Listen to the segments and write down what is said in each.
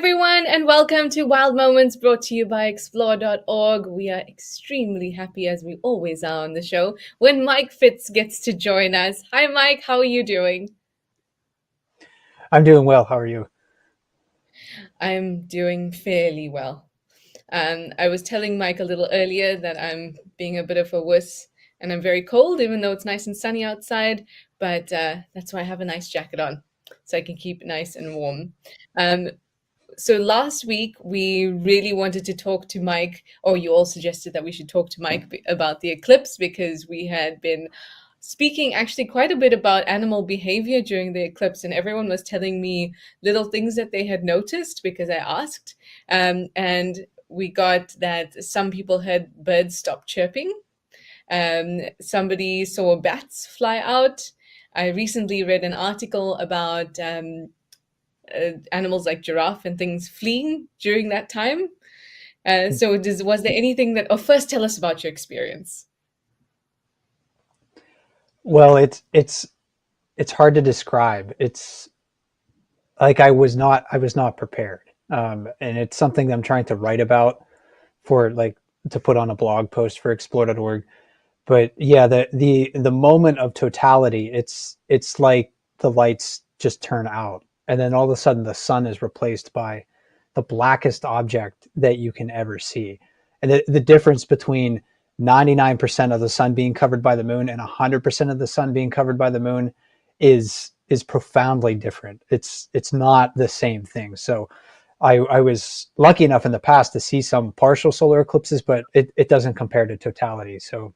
everyone, and welcome to Wild Moments brought to you by explore.org. We are extremely happy, as we always are on the show, when Mike Fitz gets to join us. Hi, Mike. How are you doing? I'm doing well. How are you? I'm doing fairly well. I was telling Mike a little earlier that I'm being a bit of a wuss and I'm very cold, even though it's nice and sunny outside. But that's why I have a nice jacket on, so I can keep it nice and warm. Um, so last week we really wanted to talk to Mike, or you all suggested that we should talk to Mike about the eclipse because we had been speaking actually quite a bit about animal behavior during the eclipse, and everyone was telling me little things that they had noticed because I asked. And we got that some people heard birds stop chirping. Somebody saw bats fly out. I recently read an article about animals like giraffe and things fleeing during that time. Was there anything that? Oh, first, tell us about your experience. Well, it's hard to describe. It's like I was not prepared, and it's something that I'm trying to write about for like to put on a blog post for explore.org. But yeah, the moment of totality, it's like the lights just turn out, and then all of a sudden the sun is replaced by the blackest object that you can ever see, and the difference between 99% of the sun being covered by the moon and 100% of the sun being covered by the moon is profoundly different. It's not the same thing. So I was lucky enough in the past to see some partial solar eclipses, but it doesn't compare to totality. So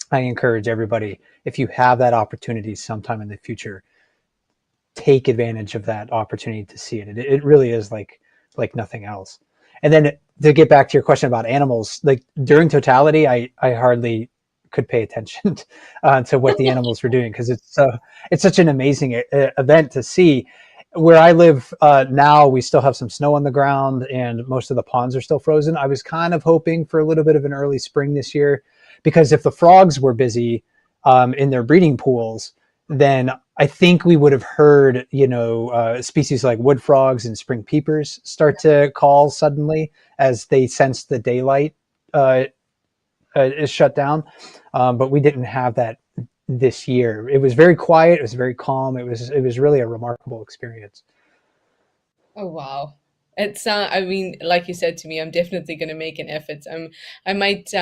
I encourage everybody, if you have that opportunity sometime in the future, take advantage of that opportunity to see it. It really is like nothing else. And then to get back to your question about animals, like during totality, I hardly could pay attention to what the animals were doing because it's such an amazing event to see. Where I live now, we still have some snow on the ground, and most of the ponds are still frozen. I was kind of hoping for a little bit of an early spring this year, because if the frogs were busy in their breeding pools, then I think we would have heard, species like wood frogs and spring peepers start to call suddenly as they sense the daylight uh, is shut down. But we didn't have that this year. It was very quiet. It was very calm. It was really a remarkable experience. Oh wow. It's I mean, like you said to me, I'm definitely going to make an effort. I might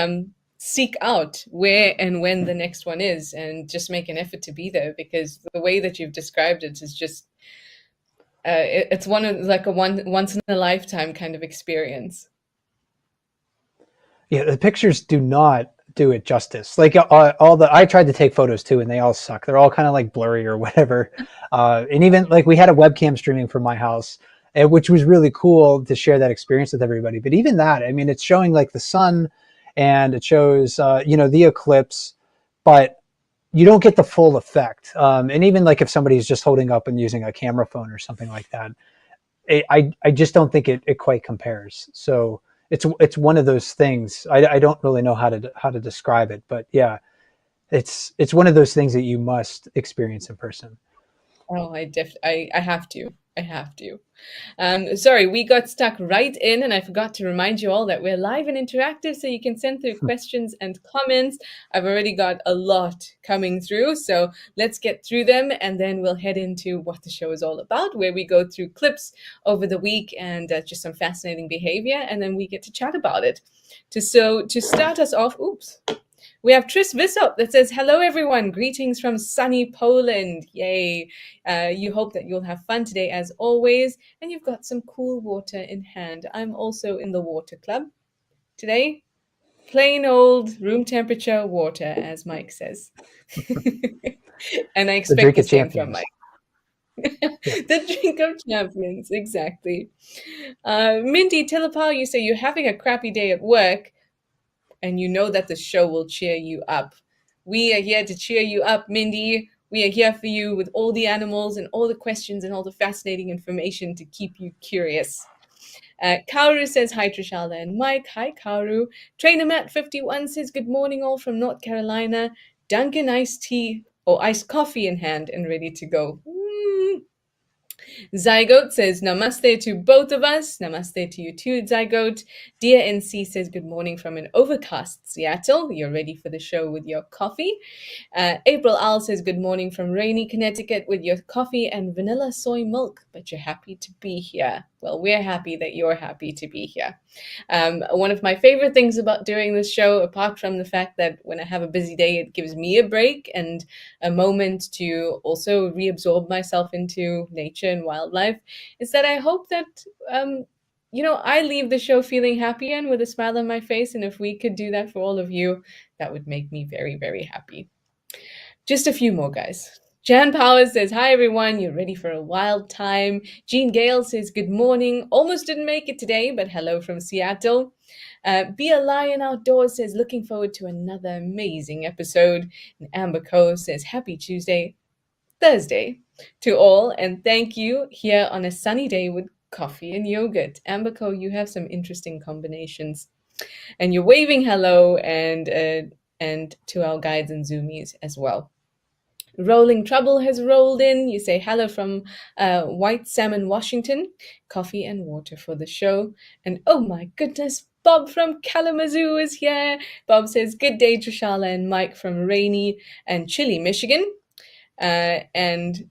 seek out where and when the next one is and just make an effort to be there because the way that you've described it is just it's one of like a once in a lifetime kind of experience. Yeah, the pictures do not do it justice. Like I tried to take photos too, and they all suck. They're all kind of like blurry or whatever. And even like we had a webcam streaming from my house, which was really cool to share that experience with everybody. But even that, I mean, it's showing like the sun, and it shows the eclipse, but you don't get the full effect. And even like if somebody's just holding up and using a camera phone or something like that, I just don't think it quite compares. So it's one of those things. I don't really know how to describe it, but yeah, it's one of those things that you must experience in person. Oh, I have to. I have to. Sorry, we got stuck right in, and I forgot to remind you all that we're live and interactive, so you can send through questions and comments. I've already got a lot coming through, so let's get through them, and then we'll head into what the show is all about, where we go through clips over the week and just some fascinating behavior, and then we get to chat about it. To start us off, oops. We have Tris Vissop that says, "Hello, everyone. Greetings from sunny Poland. Yay. You hope that you'll have fun today, as always, and you've got some cool water in hand. I'm also in the water club today. Plain old room temperature water, as Mike says." And I The expect drink the of same from champions. Mike. Yeah. The drink of champions, exactly. Mindy Tillapal, you say you're having a crappy day at work and you know that the show will cheer you up. We are here to cheer you up, Mindy. We are here for you with all the animals and all the questions and all the fascinating information to keep you curious. Kauru says hi, Trishalda and Mike. Hi, Kauru. Trainer Matt51 says good morning, all from North Carolina. Dunkin' iced tea or iced coffee in hand and ready to go. Zygote says namaste to both of us. Namaste to you too, Zygote. Dear NC says good morning from an overcast Seattle. You're ready for the show with your coffee. April Owl says good morning from rainy Connecticut with your coffee and vanilla soy milk, but you're happy to be here. Well, we're happy that you're happy to be here. One of my favorite things about doing this show, apart from the fact that when I have a busy day, it gives me a break and a moment to also reabsorb myself into nature and wildlife, is that I hope that I leave the show feeling happy and with a smile on my face. And if we could do that for all of you, that would make me very, very happy. Just a few more, guys. Jan Powers says, hi everyone, you're ready for a wild time. Jean Gale says, good morning. Almost didn't make it today, but hello from Seattle. Be a Lion Outdoors says, looking forward to another amazing episode. And Amber Coe says, happy Thursday to all, and thank you here on a sunny day with coffee and yogurt. Amber Coe, you have some interesting combinations. And you're waving hello and to our guides and zoomies as well. Rolling Trouble has rolled in. You say hello from White Salmon, Washington. Coffee and water for the show. And oh my goodness, Bob from Kalamazoo is here. Bob says, good day, Trishala and Mike from rainy and chilly Michigan. And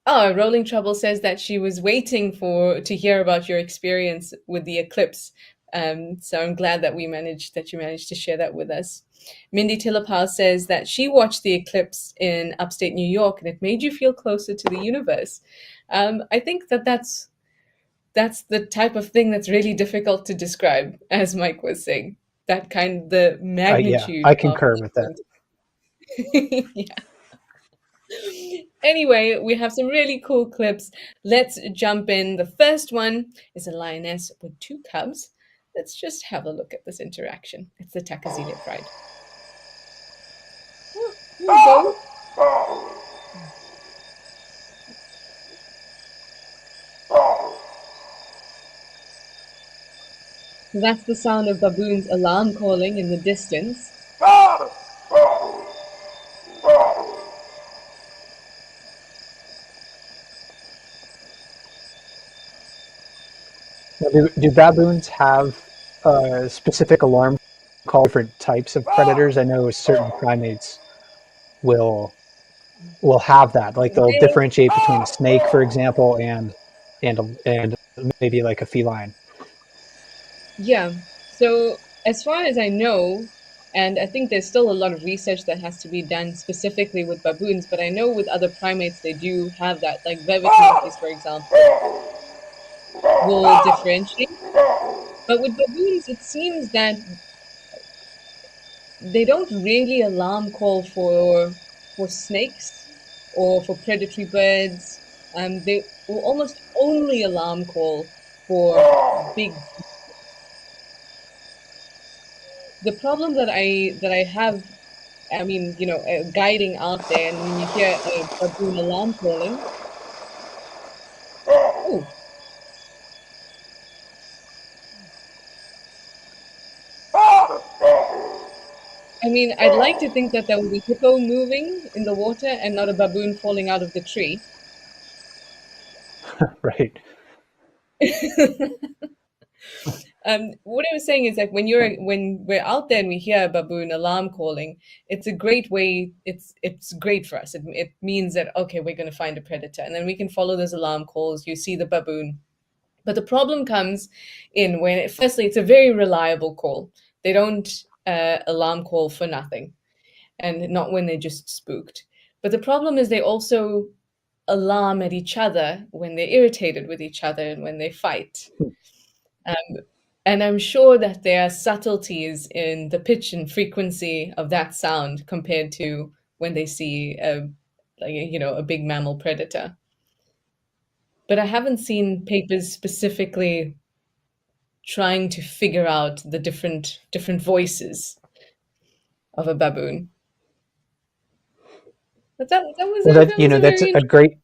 Rolling Trouble says that she was waiting to hear about your experience with the eclipse. So I'm glad that you managed to share that with us. Mindy Tillapau says that she watched the eclipse in upstate New York and it made you feel closer to the universe. I think that's the type of thing that's really difficult to describe, as Mike was saying. The magnitude. I concur with that. Yeah. Anyway, we have some really cool clips. Let's jump in. The first one is a lioness with two cubs. Let's just have a look at this interaction. It's the Takazile pride. Oh, that's the sound of baboons' alarm calling in the distance. Do baboons have a specific alarm call for different types of predators? I know certain primates will have that. Like they'll differentiate between a snake, for example, and maybe like a feline. Yeah. So as far as I know, and I think there's still a lot of research that has to be done specifically with baboons, but I know with other primates they do have that. Like velvet monkeys, for example, will differentiate. But with baboons, it seems that they don't really alarm call for snakes or for predatory birds. They will almost only alarm call for big. The problem that I have, I mean, guiding out there, and when you hear a baboon alarm calling, oh, I mean, I'd like to think that there will be hippo moving in the water and not a baboon falling out of the tree. Right. What I was saying is that when we're out there and we hear a baboon alarm calling, it's a great way. It's great for us. It means that okay, we're going to find a predator, and then we can follow those alarm calls. You see the baboon, but the problem comes in when firstly it's a very reliable call. They don't alarm call for nothing, and not when they're just spooked. But the problem is they also alarm at each other when they're irritated with each other and when they fight. And I'm sure that there are subtleties in the pitch and frequency of that sound compared to when they see a big mammal predator. But I haven't seen papers specifically trying to figure out the different voices of a baboon. But that was that's a great.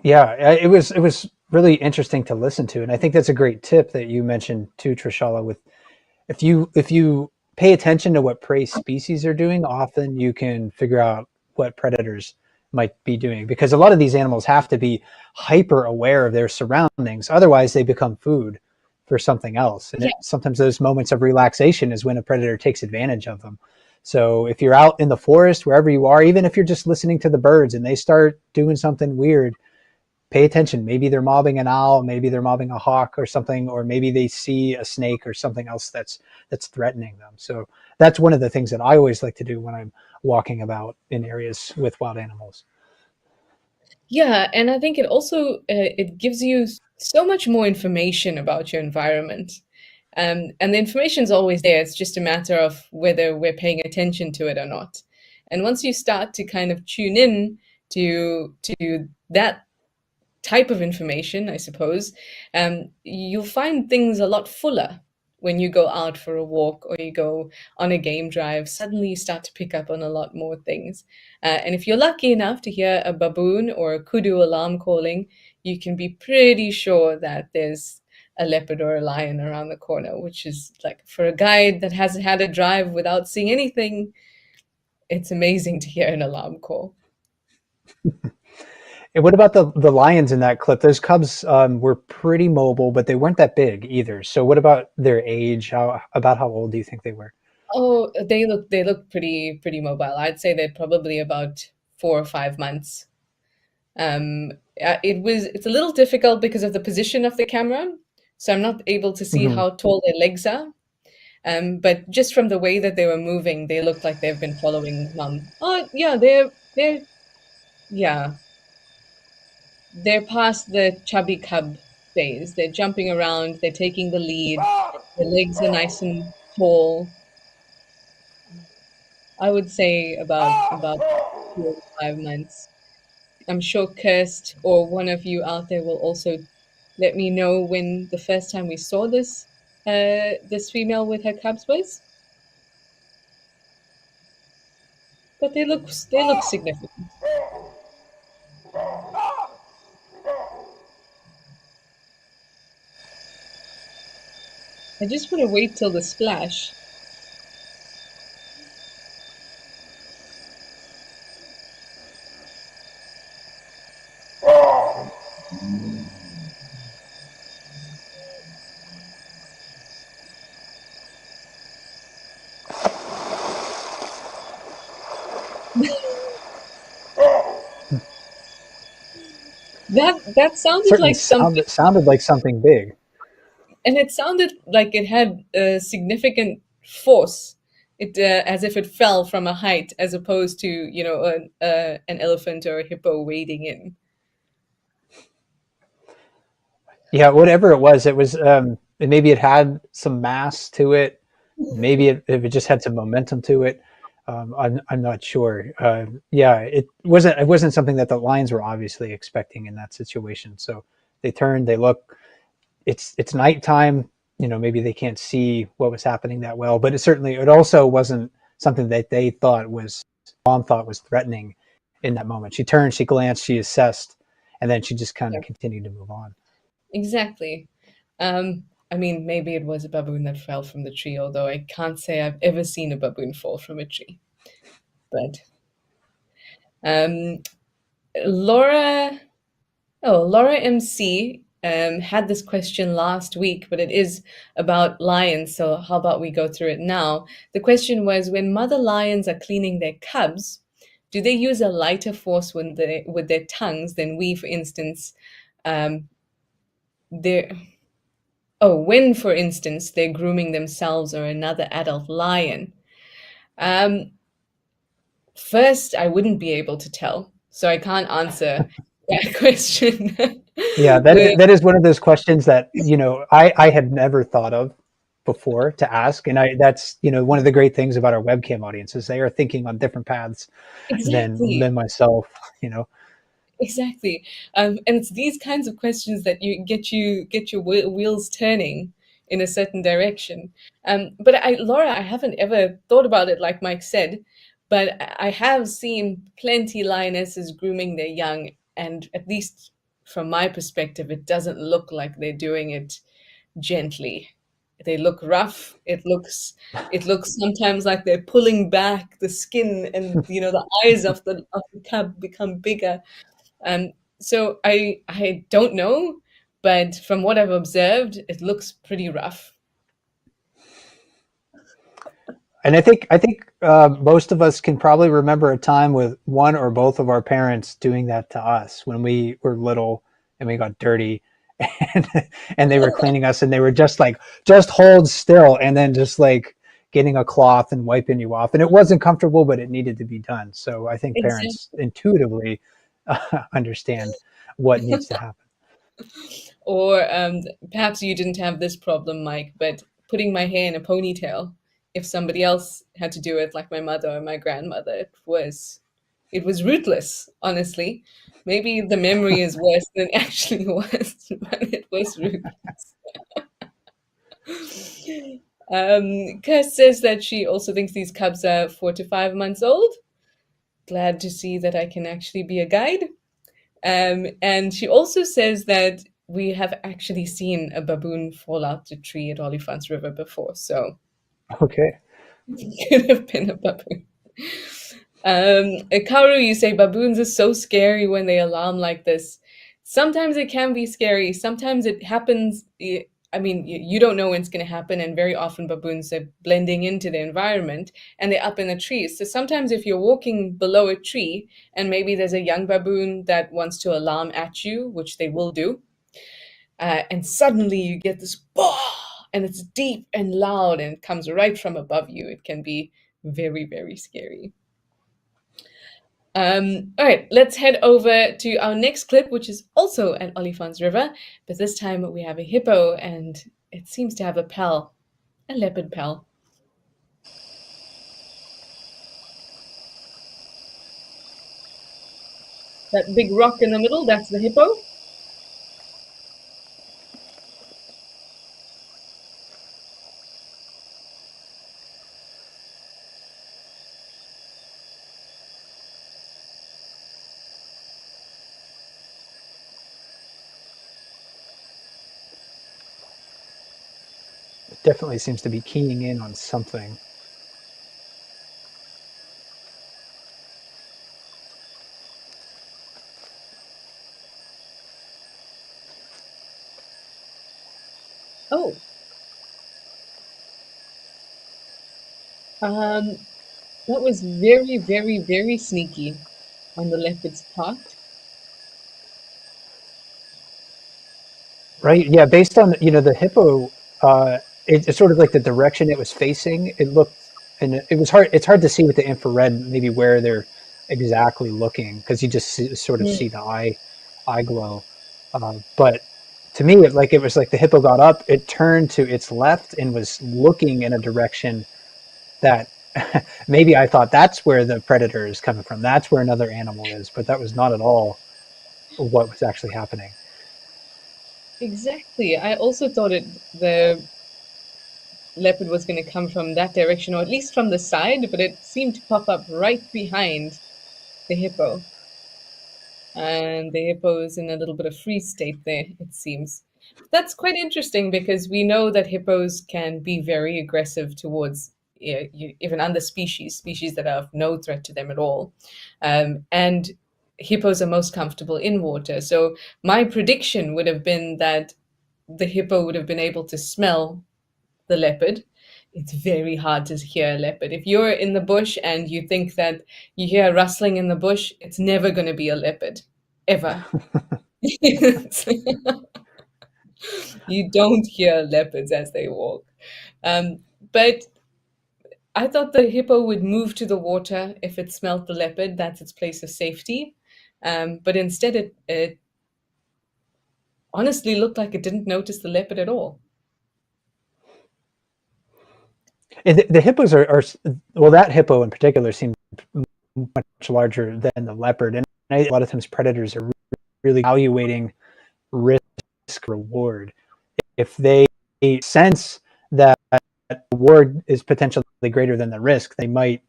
Yeah, it was really interesting to listen to, and I think that's a great tip that you mentioned too, Trishala. With if you pay attention to what prey species are doing, often you can figure out what predators might be doing, because a lot of these animals have to be hyper aware of their surroundings, otherwise they become food for something else. And Yeah, sometimes those moments of relaxation is when a predator takes advantage of them. So if you're out in the forest, wherever you are, even if you're just listening to the birds and they start doing something weird, pay attention. Maybe they're mobbing an owl, maybe they're mobbing a hawk or something, or maybe they see a snake or something else that's threatening them. So that's one of the things that I always like to do when I'm walking about in areas with wild animals. yeah, and I think it also it gives you so much more information about your environment. And the information's always there. It's just a matter of whether we're paying attention to it or not. And once you start to kind of tune in to that type of information, I suppose, you'll find things a lot fuller when you go out for a walk or you go on a game drive. Suddenly, you start to pick up on a lot more things. And if you're lucky enough to hear a baboon or a kudu alarm calling, you can be pretty sure that there's a leopard or a lion around the corner, which is like for a guide that hasn't had a drive without seeing anything, it's amazing to hear an alarm call. And what about the lions in that clip? Those cubs were pretty mobile, but they weren't that big either. So what about their age? How old do you think they were? Oh, they look pretty mobile. I'd say they're probably about 4 or 5 months. It's a little difficult because of the position of the camera, so I'm not able to see Mm-hmm. how tall their legs are. But just from the way that they were moving, they look like they've been following mum. Oh yeah, yeah, they're past the chubby cub phase. They're jumping around, they're taking the lead, their legs are nice and tall. I would say about 4 to 5 months. I'm sure Kirst or one of you out there will also let me know when the first time we saw this female with her cubs was. But they look significant. I just want to wait till the splash. That sounded Certainly like something, sounded like something big. and it sounded like it had a significant force. It as if it fell from a height, as opposed to an elephant or a hippo wading in. Yeah, whatever it was maybe it had some mass to it. Maybe if it just had some momentum to it. I'm not sure. Yeah, it wasn't something that the Lions were obviously expecting in that situation. So they turned, they look. It's nighttime. Maybe they can't see what was happening that well, but it also wasn't something that they thought was mom thought was threatening in that moment. She turned, she glanced, she assessed, and then she just kind Yeah, of continued to move on. exactly. I mean, maybe it was a baboon that fell from the tree, although I can't say I've ever seen a baboon fall from a tree. But um, Laura, Laura MC had this question last week, but it is about lions. So how about we go through it now? The question was, when mother lions are cleaning their cubs, do they use a lighter force with their tongues than we, for instance, um, they're when, for instance, they're grooming themselves or another adult lion? Um, First, I wouldn't be able to tell, so I can't answer that question. Yeah, With that is one of those questions that I had never thought of before to ask, and that's one of the great things about our webcam audience is they are thinking on different paths than exactly, myself. You know, exactly, and it's these kinds of questions that get your wheels turning in a certain direction. But Laura, I haven't ever thought about it like Mike said, but I have seen plenty lionesses grooming their young, and at least from my perspective, it doesn't look like they're doing it gently. They look rough. It looks sometimes like they're pulling back the skin, and the eyes of the cub become bigger. Um, so I don't know, but from what I've observed, it looks pretty rough. And I think most of us can probably remember a time with one or both of our parents doing that to us when we were little and we got dirty, and and they were cleaning us, and they were just like, just hold still, and then just like getting a cloth and wiping you off, and it wasn't comfortable, but it needed to be done. So I think parents Exactly. intuitively understand what needs to happen. Or perhaps you didn't have this problem, Mike, but putting my hair in a ponytail, if somebody else had to do it, like my mother or my grandmother, it was ruthless, honestly. Maybe the memory is worse than it actually was, but it was ruthless. Kirst says that she also thinks these cubs are 4 to 5 months old. Glad to see that I can actually be a guide. And she also says that we have actually seen a baboon fall out the tree at Olifants River before, so Okay. it could have been a baboon. Karu, you say baboons are so scary when they alarm like this. Sometimes it can be scary. Sometimes it happens. I mean, you don't know when it's going to happen, and very often baboons are blending into the environment and they're up in the trees. So sometimes, if you're walking below a tree and maybe there's a young baboon that wants to alarm at you, which they will do, and suddenly you get this bah, and it's deep and loud and it comes right from above you. It can be very, very scary. All right, let's head over to our next clip, which is also at Olifants River, but this time we have a hippo, and it seems to have a pal, a leopard pal. That big rock in the middle, that's the hippo. It definitely seems to be keying in on something. Oh, um, that was very, very, very sneaky on the leopard's part. Right. Yeah. Based on, the hippo, it's sort of like the direction it was facing. It looked, and it was hard. It's hard to see with the infrared, maybe where they're exactly looking, because you just sort of Mm, see the eye glow. But to me, it was like the hippo got up, it turned to its left and was looking in a direction that maybe I thought that's where the predator is coming from. That's where another animal is, but that was not at all what was actually happening. exactly. I also thought the leopard was going to come from that direction, or at least from the side, but it seemed to pop up right behind the hippo. And the hippo is in a little bit of freeze state there, it seems. That's quite interesting because we know that hippos can be very aggressive towards even other species that are of no threat to them at all. And hippos are most comfortable in water. So my prediction would have been that the hippo would have been able to smell the leopard. It's very hard to hear a leopard. If you're in the bush and you think that you hear rustling in the bush, it's never going to be a leopard, ever. You don't hear leopards as they walk. But I thought the hippo would move to the water if it smelt the leopard. That's its place of safety. But instead, it honestly looked like it didn't notice the leopard at all. And the hippos are, well, that hippo in particular seemed much larger than the leopard. And a lot of times predators are really evaluating risk reward. If they sense that the reward is potentially greater than the risk, they might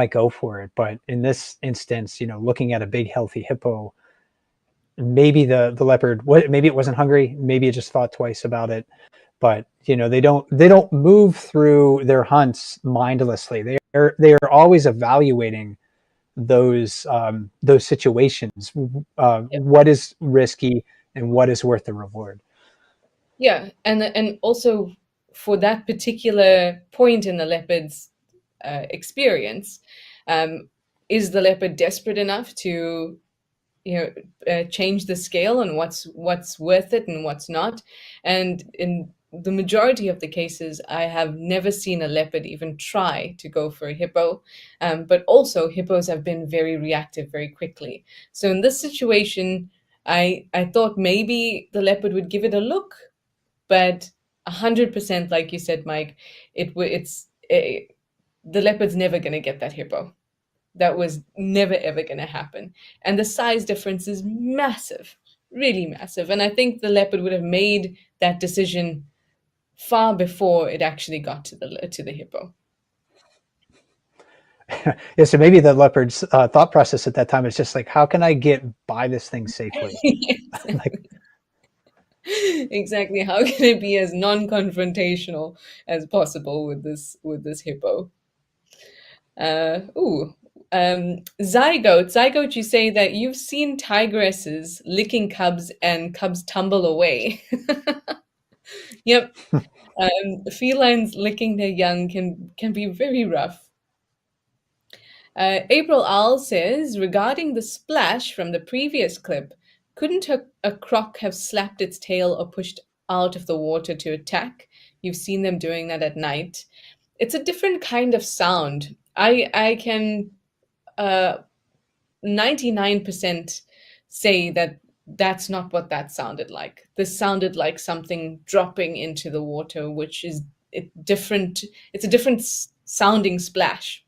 go for it. But in this instance, looking at a big healthy hippo, maybe the leopard, maybe it wasn't hungry, maybe it just thought twice about it. but they don't move through their hunts mindlessly. They are always evaluating those situations, Yeah. what is risky and what is worth the reward. Yeah, and also for that particular point in the leopard's experience, um, is the leopard desperate enough to, change the scale on what's worth it and what's not? And in the majority of the cases, I have never seen a leopard even try to go for a hippo. But also, hippos have been very reactive very quickly. So in this situation, I thought maybe the leopard would give it a look, but 100%, like you said, Mike, the leopard's never going to get that hippo. That was never ever going to happen. And the size difference is massive, really massive. And I think the leopard would have made that decision far before it actually got to the hippo. Yeah, so maybe the leopard's thought process at that time is just like, how can I get by this thing safely? Like, Exactly. How can it be as non-confrontational as possible with this hippo? Ooh. Zygote, you say that you've seen tigresses licking cubs and cubs tumble away. Yep. Felines licking their young can be very rough. April Owl says, regarding the splash from the previous clip, couldn't a croc have slapped its tail or pushed out of the water to attack? You've seen them doing that at night. It's a different kind of sound. I can uh, 99% say that that's not what that sounded like. This sounded like something dropping into the water, which is different. It's a different sounding splash.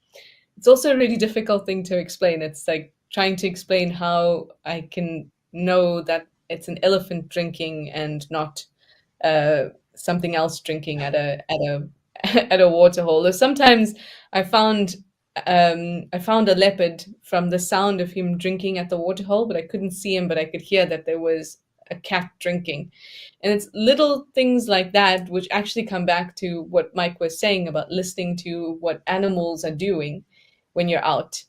It's also a really difficult thing to explain. It's like trying to explain how I can know that it's an elephant drinking and not something else drinking at a at a water hole. Or sometimes I found I found a leopard from the sound of him drinking at the water hole, but I couldn't see him, but I could hear that there was a cat drinking. And it's little things like that which actually come back to what Mike was saying about listening to what animals are doing when you're out.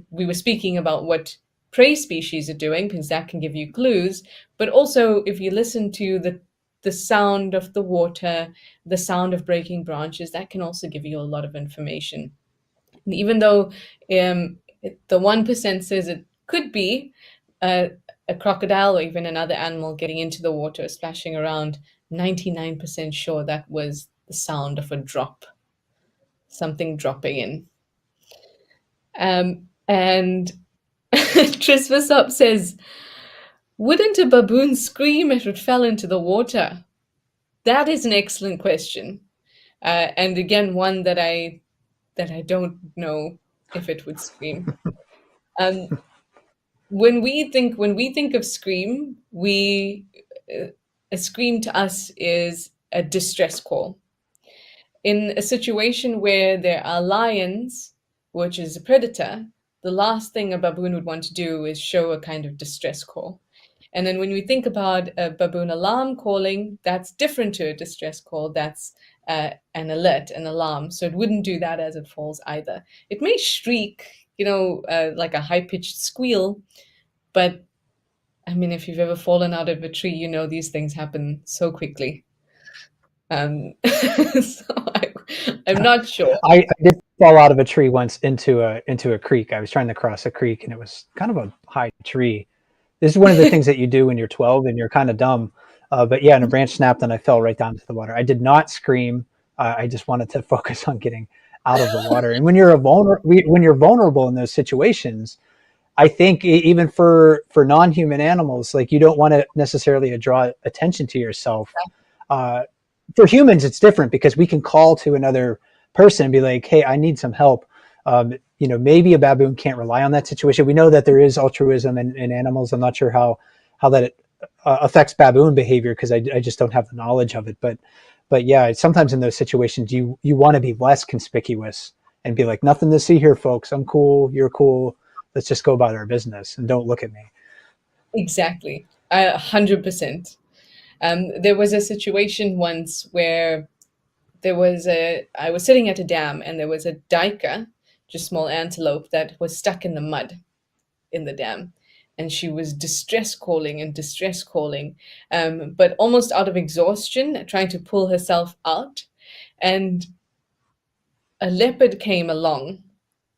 We were speaking about what prey species are doing because that can give you clues, but also if you listen to the sound of the water, the sound of breaking branches, that can also give you a lot of information. And even though the 1% says it could be a crocodile or even another animal getting into the water, splashing around, 99% sure that was the sound of a drop, something dropping in. And Trisvasop says, wouldn't a baboon scream if it fell into the water? That is an excellent question. And again, one that I don't know if it would scream. Um, when we think of scream, a scream to us is a distress call. In a situation where there are lions, which is a predator, the last thing a baboon would want to do is show a kind of distress call. And then when we think about a baboon alarm calling, that's different to a distress call. That's an alert, an alarm. So it wouldn't do that as it falls either. It may shriek, like a high pitched squeal, but I mean, if you've ever fallen out of a tree, you know these things happen so quickly. So I'm not sure. I did fall out of a tree once into a creek. I was trying to cross a creek, and it was kind of a high tree. This is one of the things that you do when you're 12 and you're kind of dumb. But yeah, and a branch snapped and I fell right down to the water. I did not scream. I just wanted to focus on getting out of the water. And when you're vulnerable in those situations, I think even for non-human animals, like you don't want to necessarily draw attention to yourself. Uh, for humans, it's different because we can call to another person and be like, "Hey, I need some help." Maybe a baboon can't rely on that situation. We know that there is altruism in animals. I'm not sure how that affects baboon behavior because I just don't have the knowledge of it. But yeah, sometimes in those situations, you want to be less conspicuous and be like, nothing to see here, folks. I'm cool. You're cool. Let's just go about our business and don't look at me. Exactly. 100%. There was a situation once where I was sitting at a dam and there was a duiker, just small antelope, that was stuck in the mud in the dam. And she was distress calling and distress calling, but almost out of exhaustion, trying to pull herself out. And a leopard came along,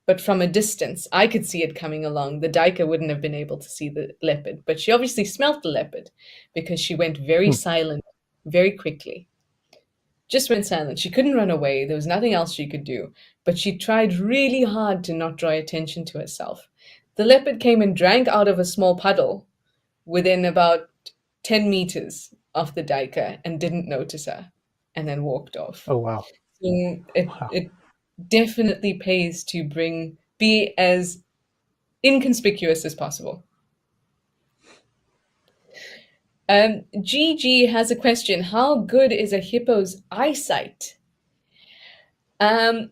but from a distance. I could see it coming along. The duiker wouldn't have been able to see the leopard, but she obviously smelt the leopard because she went very Hmm. silent very quickly. Just went silent. She couldn't run away. There was nothing else she could do, but she tried really hard to not draw attention to herself. The leopard came and drank out of a small puddle within about 10 meters of the duiker and didn't notice her and then walked off. Oh wow. So Wow. it definitely pays to be as inconspicuous as possible. Gigi has a question. How good is a hippo's eyesight? Um,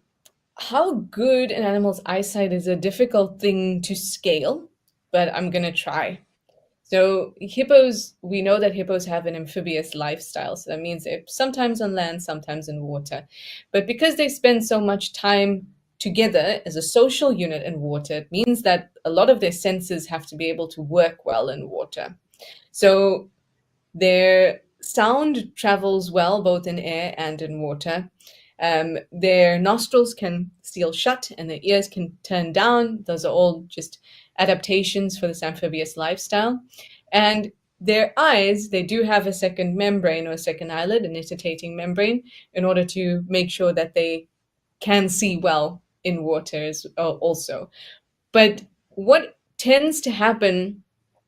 how good an animal's eyesight is a difficult thing to scale, but I'm gonna try. So hippos, we know that hippos have an amphibious lifestyle. So that means they're sometimes on land, sometimes in water. But because they spend so much time together as a social unit in water, it means that a lot of their senses have to be able to work well in water. So their sound travels well both in air and in water. Their nostrils can seal shut and their ears can turn down. Those are all just adaptations for this amphibious lifestyle. And their eyes, they do have a second membrane or a second eyelid, an nictitating membrane, in order to make sure that they can see well in water also. But what tends to happen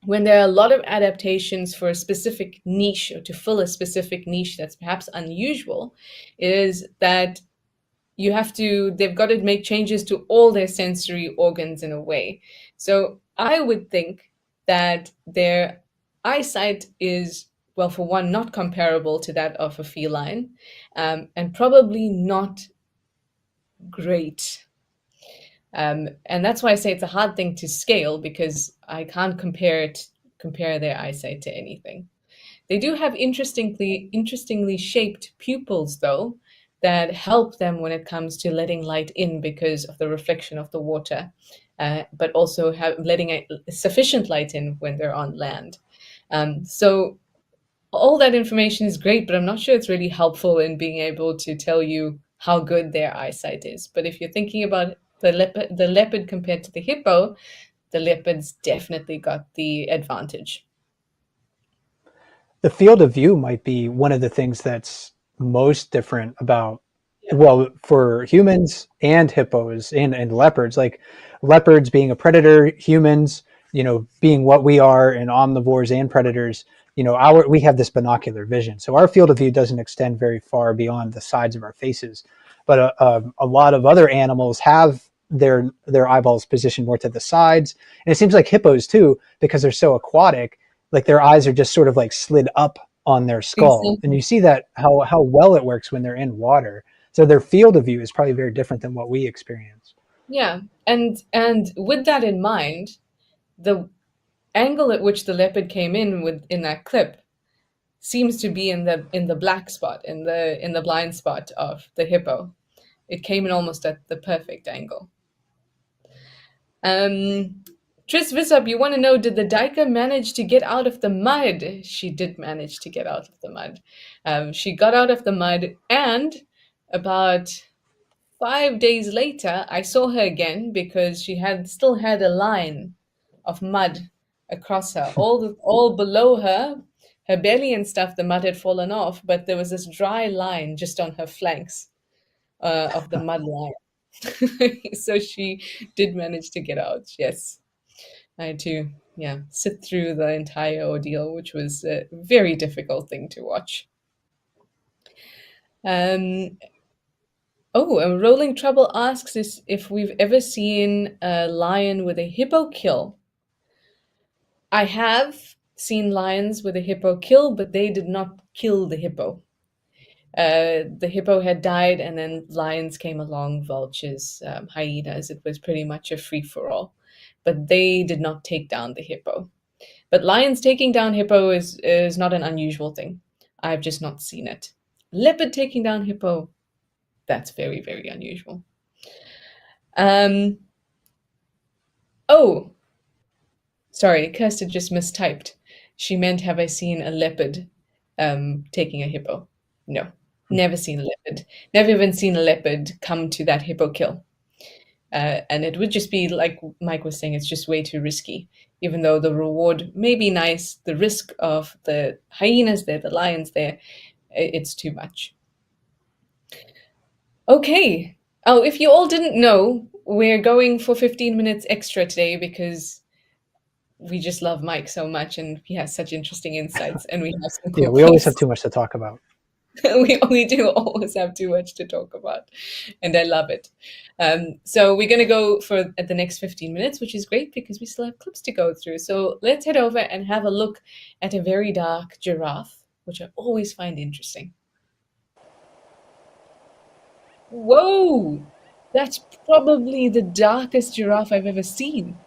when there are a lot of adaptations for a specific niche or to fill a specific niche that's perhaps unusual is that they've got to make changes to all their sensory organs in a way. So I would think that their eyesight is, well, for one, not comparable to that of a feline, and probably not great. And that's why I say it's a hard thing to scale because I can't compare their eyesight to anything. They do have interestingly shaped pupils though that help them when it comes to letting light in because of the reflection of the water, but also letting sufficient light in when they're on land. So all that information is great, but I'm not sure it's really helpful in being able to tell you how good their eyesight is. But if you're thinking about the leopard compared to the hippo, the leopard's definitely got the advantage. The field of view might be one of the things that's most different about, Yeah. well, for humans and hippos and leopards, like leopards being a predator, humans, being what we are, and omnivores and predators, we have this binocular vision. So our field of view doesn't extend very far beyond the sides of our faces. But a lot of other animals have their eyeballs positioned more to the sides. And it seems like hippos too, because they're so aquatic, like their eyes are just sort of like slid up on their skull. And Exactly. you see that how well it works when they're in water. So their field of view is probably very different than what we experience. Yeah, and with that in mind, the angle at which the leopard came in that clip seems to be in the black spot, in the blind spot of the hippo. It came in almost at the perfect angle. Um, Tris Visup, you want to know, did the duiker manage to get out of the mud? She did manage to get out of the mud. She got out of the mud, and about 5 days later, I saw her again because she had still had a line of mud across her. All below her, her belly and stuff, the mud had fallen off, but there was this dry line just on her flanks of the mud line. So she did manage to get out. Yes, I had to, yeah, sit through the entire ordeal, which was a very difficult thing to watch. Um, Rolling Trouble asks if we've ever seen a lion with a hippo kill. I have seen lions with a hippo kill, but they did not kill the hippo. The hippo had died, and then lions came along, vultures, hyenas. It was pretty much a free for all. But they did not take down the hippo. But lions taking down hippo is not an unusual thing. I've just not seen it. Leopard taking down hippo, that's very, very unusual. Um, oh, sorry, Kirsten just mistyped. She meant, have I seen a leopard taking a hippo? No, never seen a leopard. Never even seen a leopard come to that hippo kill. And it would just be like Mike was saying, it's just way too risky. Even though the reward may be nice, the risk of the hyenas there, the lions there, it's too much. Okay. Oh, if you all didn't know, we're going for 15 minutes extra today because we just love Mike so much and he has such interesting insights and we have some Yeah, cool we always have points. too much to talk about. We do always have too much to talk about, and I love it. So we're going to go for at the next 15 minutes, which is great because we still have clips to go through. So let's head over and have a look at a very dark giraffe, which I always find interesting. Whoa! That's probably the darkest giraffe I've ever seen.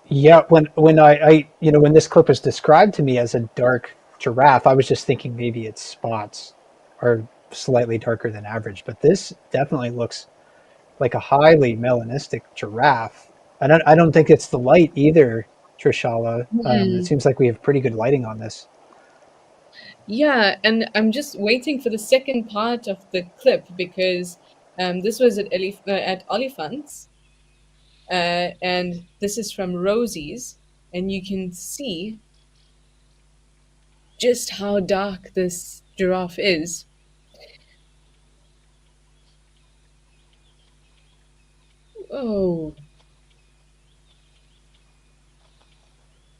Yeah, when when this clip was described to me as a dark giraffe, I was just thinking maybe its spots are slightly darker than average, but this definitely looks like a highly melanistic giraffe. I don't think it's the light either, Trishala. It Hmm. seems like we have pretty good lighting on this. Yeah, and I'm just waiting for the second part of the clip because this was at Oliphant's, and this is from Rosie's, and you can see just how dark this giraffe is. Oh,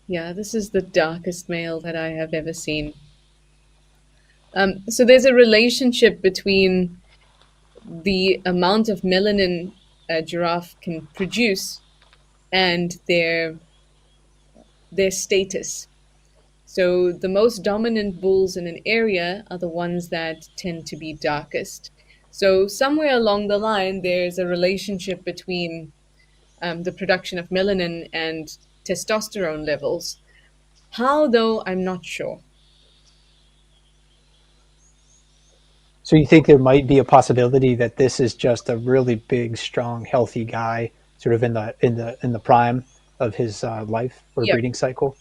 yeah, this is the darkest male that I have ever seen. So there's a relationship between the amount of melanin a giraffe can produce and their status. So the most dominant bulls in an area are the ones that tend to be darkest. So somewhere along the line, there's a relationship between the production of melanin and testosterone levels. How, though, I'm not sure. So you think there might be a possibility that this is just a really big, strong, healthy guy, sort of in the prime of his life or Yep, breeding cycle?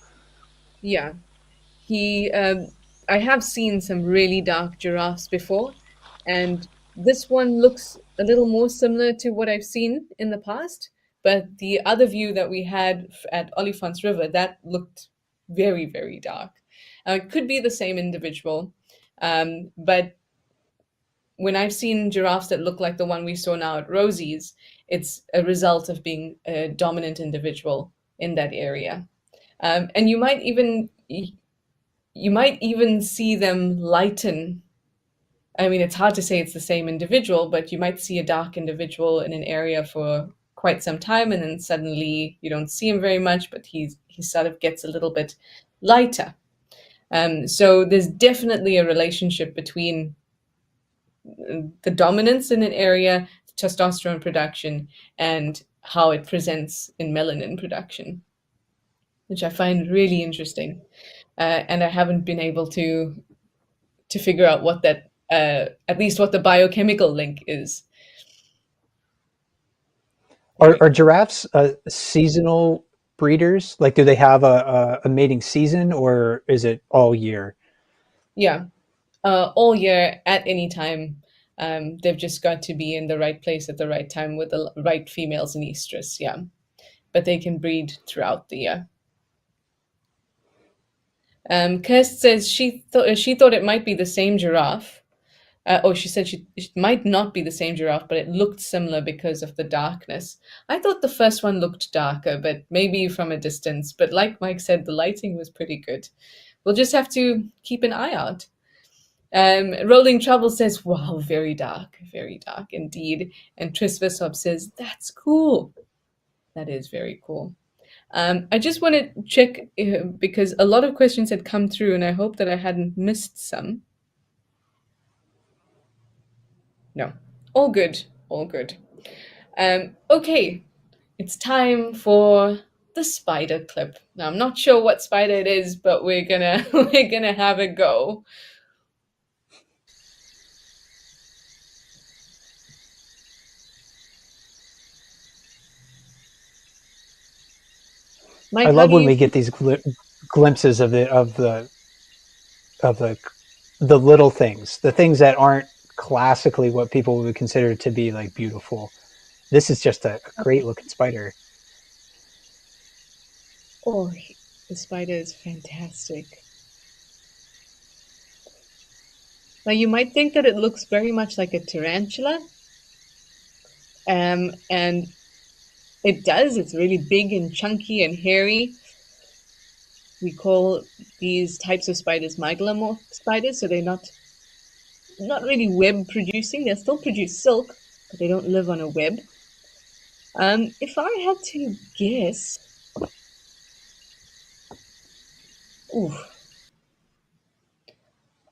yeah. He, I have seen some really dark giraffes before, and this one looks a little more similar to what I've seen in the past. But the other view that we had at Olifant's River, that looked very, very dark. It could be the same individual, but when I've seen giraffes that look like the one we saw now at Rosie's, it's a result of being a dominant individual in that area. And you might even see them lighten. I mean, it's hard to say it's the same individual, but you might see a dark individual in an area for quite some time, and then suddenly you don't see him very much, but he sort of gets a little bit lighter. So there's definitely a relationship between the dominance in an area, testosterone production, and how it presents in melanin production, which I find really interesting. And I haven't been able to figure out what that at least what the biochemical link is. There we Are go. giraffes seasonal breeders? Like, do they have a mating season, or is it all year? Yeah, all year at any time. They've just got to be in the right place at the right time with the right females in estrus. Yeah, but they can breed throughout the year. Kirst says she thought it might be the same giraffe. She said it might not be the same giraffe, but it looked similar because of the darkness. I thought the first one looked darker, but maybe from a distance. But like Mike said, the lighting was pretty good. We'll just have to keep an eye out. Rolling Trouble says, "Wow, very dark indeed." And Tris Vissop says, "That's cool. That is very cool." I just want to check because a lot of questions had come through, and I hope that I hadn't missed some. No, all good, all good. Okay, it's time for the spider clip. Now I'm not sure what spider it is, but we're gonna we're gonna have a go. I Mike, how love do when you we feel? get these glimpses of the the little things, the things that aren't classically what people would consider to be like beautiful. This is just a great looking spider. Oh, the spider is fantastic. Now you might think that it looks very much like a tarantula, and it does. It's really big and chunky and hairy. We call these types of spiders mygalomorph spiders, so they're not really web producing. They still produce silk, but they don't live on a web. If I had to guess, ooh,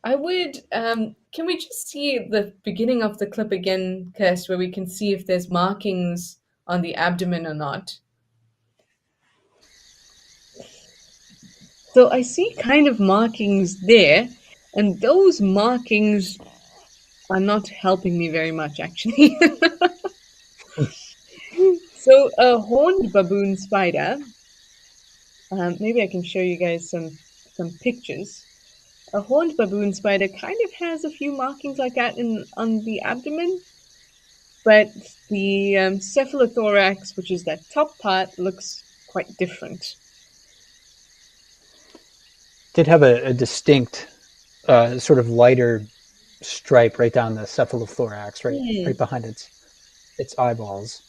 I would. Can we just see the beginning of the clip again, Kirst, where we can see if there's markings on the abdomen or not? So I see kind of markings there, and those markings are not helping me very much, actually. So a horned baboon spider. Maybe I can show you guys some pictures. A horned baboon spider kind of has a few markings like that on the abdomen, but the cephalothorax, which is that top part, looks quite different. Did have a distinct sort of lighter stripe right down the cephalothorax, right Hmm. behind its eyeballs.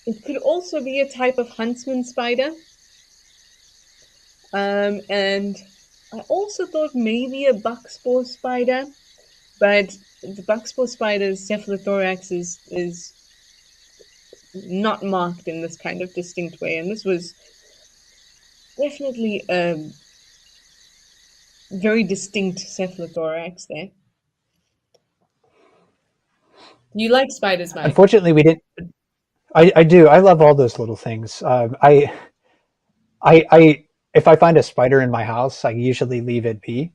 It could also be a type of huntsman spider. And I also thought maybe a buckspore spider, but the buckspore spider's cephalothorax is not marked in this kind of distinct way. And this was definitely a very distinct cephalothorax there. You like spiders, Mike? Unfortunately, we didn't. I do. I love all those little things. I if I find a spider in my house, I usually leave it be,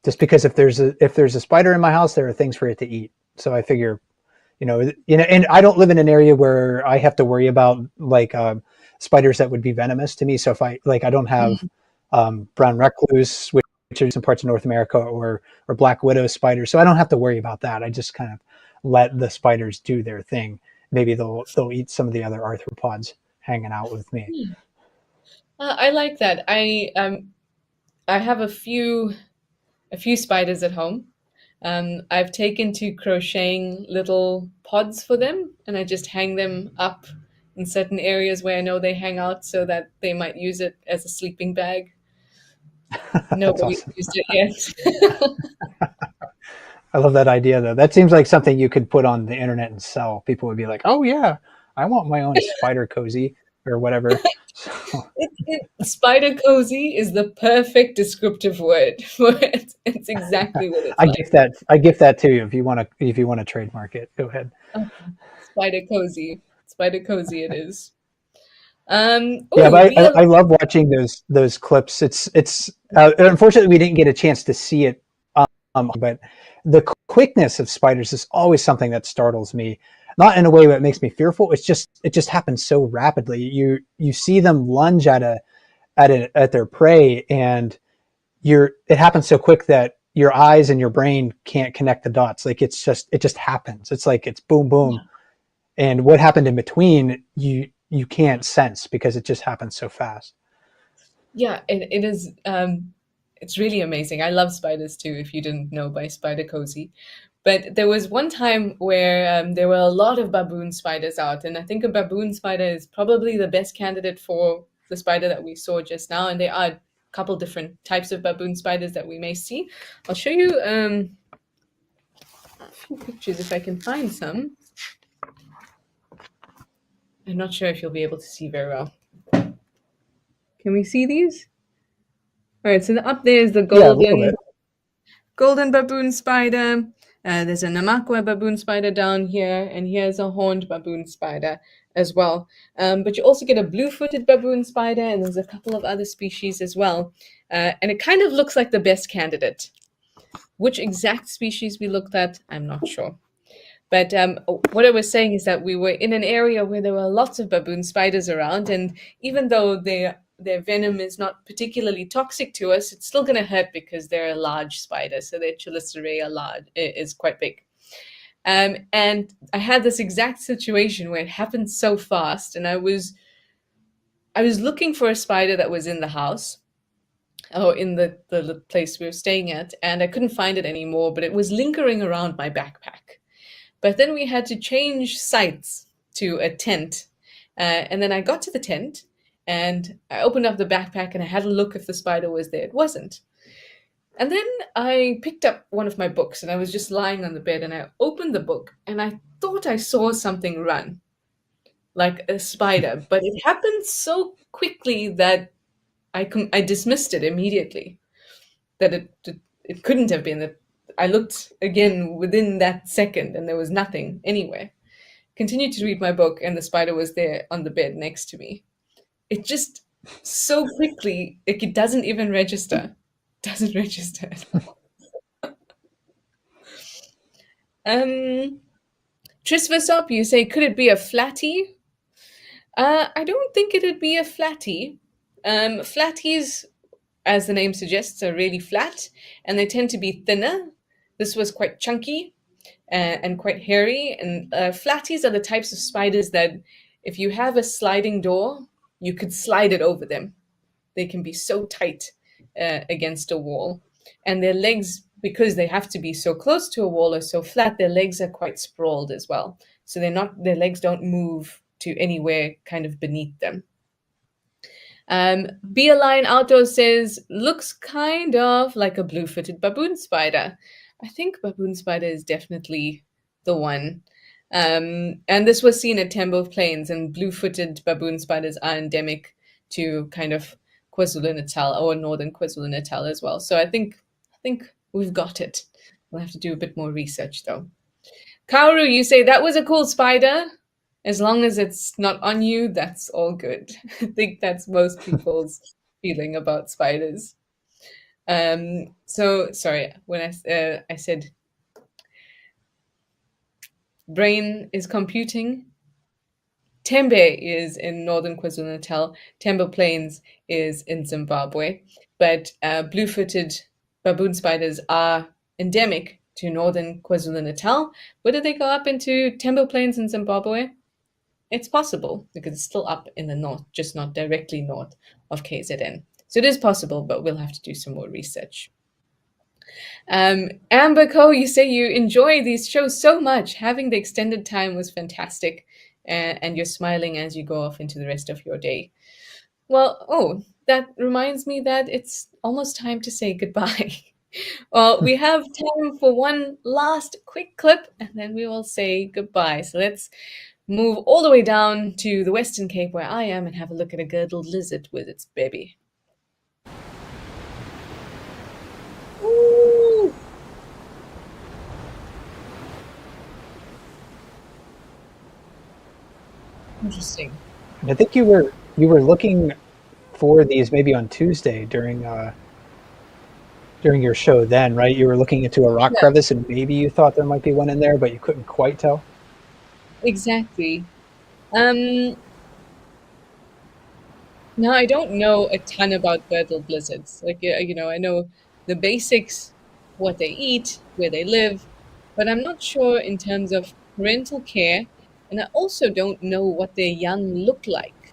just because if there's a spider in my house, there are things for it to eat. So I figure, and I don't live in an area where I have to worry about like spiders that would be venomous to me. So if I don't have brown recluse, which are some parts of North America, or black widow spiders, so I don't have to worry about that. I just kind of let the spiders do their thing. Maybe they'll eat some of the other arthropods hanging out with me. I like that. I have a few spiders at home. I've taken to crocheting little pods for them, and I just hang them up in certain areas where I know they hang out, so that they might use it as a sleeping bag. That's Nobody's awesome. used it yet. I love that idea though. That seems like something you could put on the internet and sell. People would be like, "Oh yeah, I want my own spider cozy or whatever." So Spider cozy is the perfect descriptive word for it. It's exactly what it's like. I gift that to you if you want to trademark it. Go ahead. Okay. Spider cozy. Spider cozy it is. Yeah, Oh, but we have I love watching those clips. It's unfortunately we didn't get a chance to see it, but the quickness of spiders is always something that startles me. Not in a way that makes me fearful. It just happens so rapidly. You see them lunge at their prey, and it happens so quick that your eyes and your brain can't connect the dots. Like it just happens. It's like it's boom boom, and what happened in between you can't sense because it just happens so fast. yeah, it is it's really amazing. I love spiders too, if you didn't know by Spider Cozy. But there was one time where there were a lot of baboon spiders out, and I think a baboon spider is probably the best candidate for the spider that we saw just now. And there are a couple different types of baboon spiders that we may see. I'll show you a few pictures if I can find some. I'm not sure if you'll be able to see very well. Can we see these? All right, so up there is the Yeah, a little bit. golden baboon spider. There's a Namakwa baboon spider down here, and here's a horned baboon spider as well. But you also get a blue-footed baboon spider, and there's a couple of other species as well. And it kind of looks like the best candidate. Which exact species we looked at, I'm not sure. But what I was saying is that we were in an area where there were lots of baboon spiders around, and even though their venom is not particularly toxic to us, it's still going to hurt because they're a large spider, so their chelicerae is quite big. And I had this exact situation where it happened so fast, and I was looking for a spider that was in the house, or in the place we were staying at, and I couldn't find it anymore, but it was lingering around my backpack. But then we had to change sites to a tent. And then I got to the tent and I opened up the backpack and I had a look if the spider was there. It wasn't. And then I picked up one of my books and I was just lying on the bed and I opened the book and I thought I saw something run like a spider. But it happened so quickly that I dismissed it immediately. That it couldn't have been that. I looked again within that second and there was nothing anywhere. Continued to read my book and the spider was there on the bed next to me. It just so quickly, like it doesn't even register. Doesn't register at all. Trisvasop, you say, could it be a flatty? I don't think it'd be a flatty. Flatties, as the name suggests, are really flat and they tend to be thinner. This was quite chunky and quite hairy. And flatties are the types of spiders that if you have a sliding door, you could slide it over them. They can be so tight against a wall. And their legs, because they have to be so close to a wall or so flat, their legs are quite sprawled as well. So their legs don't move to anywhere kind of beneath them. Beeline Outdoors says, looks kind of like a blue-footed baboon spider. I think baboon spider is definitely the one. And this was seen at Tembo Plains, and blue-footed baboon spiders are endemic to kind of KwaZulu-Natal or northern KwaZulu-Natal as well. So I think we've got it. We'll have to do a bit more research though. Kaoru, you say that was a cool spider. As long as it's not on you, that's all good. I think that's most people's feeling about spiders. So sorry, when I said brain is computing, Tembe is in northern KwaZulu-Natal. Tembo Plains is in Zimbabwe. But blue-footed baboon spiders are endemic to northern KwaZulu-Natal. Whether they go up into Tembo Plains in Zimbabwe, it's possible because it's still up in the north, just not directly north of KZN. So it is possible, but we'll have to do some more research. Amber Co, you say you enjoy these shows so much. Having the extended time was fantastic, and you're smiling as you go off into the rest of your day. Well, that reminds me that it's almost time to say goodbye. Well, we have time for one last quick clip, and then we will say goodbye. So let's move all the way down to the Western Cape where I am and have a look at a girdled lizard with its baby. Ooh. Interesting. I think you were looking for these maybe on Tuesday during your show then, right? You were looking into a rock crevice and maybe you thought there might be one in there, but you couldn't quite tell. Exactly. Now, I don't know a ton about girdled lizards. Like, I know the basics, what they eat, where they live, but I'm not sure in terms of parental care, and I also don't know what their young look like.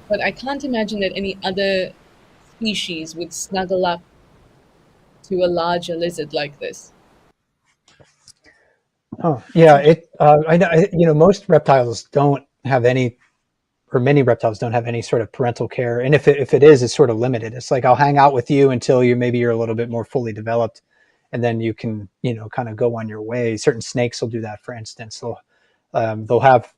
But I can't imagine that any other species would snuggle up to a larger lizard like this. Oh, yeah. Most reptiles don't have any, or many reptiles don't have any sort of parental care. And if it is, it's sort of limited. It's like, I'll hang out with you until you're a little bit more fully developed. And then you can, kind of go on your way. Certain snakes will do that, for instance. They'll have,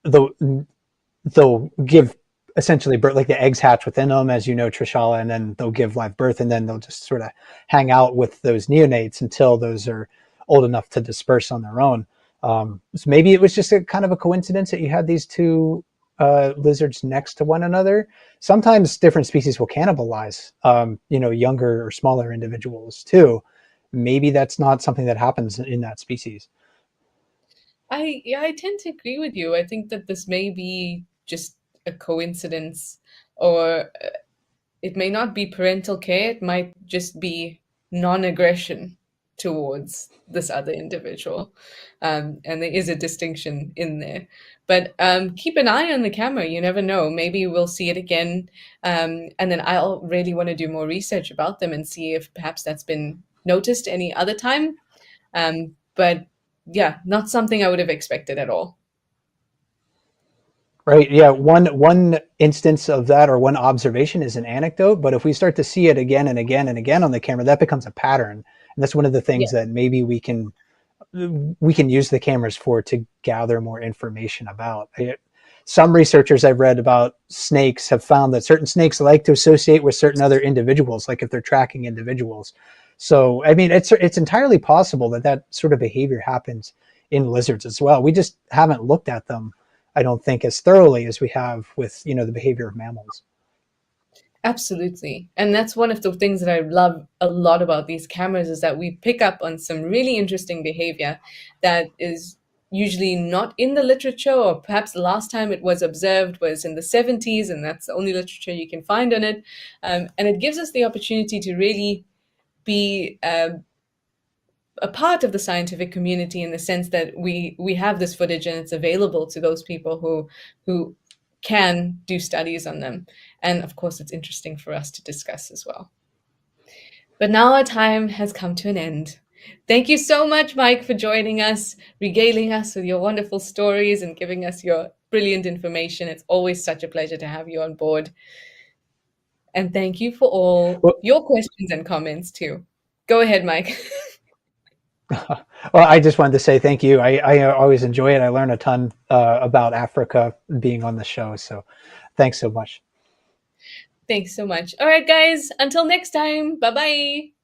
they'll give essentially like the eggs hatch within them, as you know, Trishala, and then they'll give live birth, and then they'll just sort of hang out with those neonates until those are old enough to disperse on their own. So maybe it was just a kind of a coincidence that you had these two lizards next to one another. Sometimes different species will cannibalize, younger or smaller individuals too. Maybe that's not something that happens in that species. I tend to agree with you. I think that this may be just a coincidence, or it may not be parental care. It might just be non-aggression towards this other individual, and there is a distinction in there. But keep an eye on the camera. You never know. Maybe we'll see it again, and then I'll really want to do more research about them and see if perhaps that's been noticed any other time. But yeah, not something I would have expected at all. Right. Yeah. One instance of that, or one observation, is an anecdote. But if we start to see it again and again and again on the camera, that becomes a pattern. And that's one of the Yeah, things that maybe we can use the cameras for, to gather more information about. Some researchers I've read about snakes have found that certain snakes like to associate with certain other individuals, like if they're tracking individuals. So, I mean, it's entirely possible that that sort of behavior happens in lizards as well. We just haven't looked at them, I don't think, as thoroughly as we have with, the behavior of mammals. absolutely. And that's one of the things that I love a lot about these cameras is that we pick up on some really interesting behavior that is usually not in the literature, or perhaps the last time it was observed was in the 70s, and that's the only literature you can find on it. And it gives us the opportunity to really be a part of the scientific community in the sense that we have this footage and it's available to those people who can do studies on them. And of course, it's interesting for us to discuss as well. But now our time has come to an end. Thank you so much, Mike, for joining us, regaling us with your wonderful stories and giving us your brilliant information. It's always such a pleasure to have you on board. And thank you for all Well, your questions and comments too. Go ahead, Mike. well, I just wanted to say thank you. I always enjoy it. I learn a ton about Africa being on the show. So thanks so much. Thanks so much. All right, guys, until next time. Bye bye.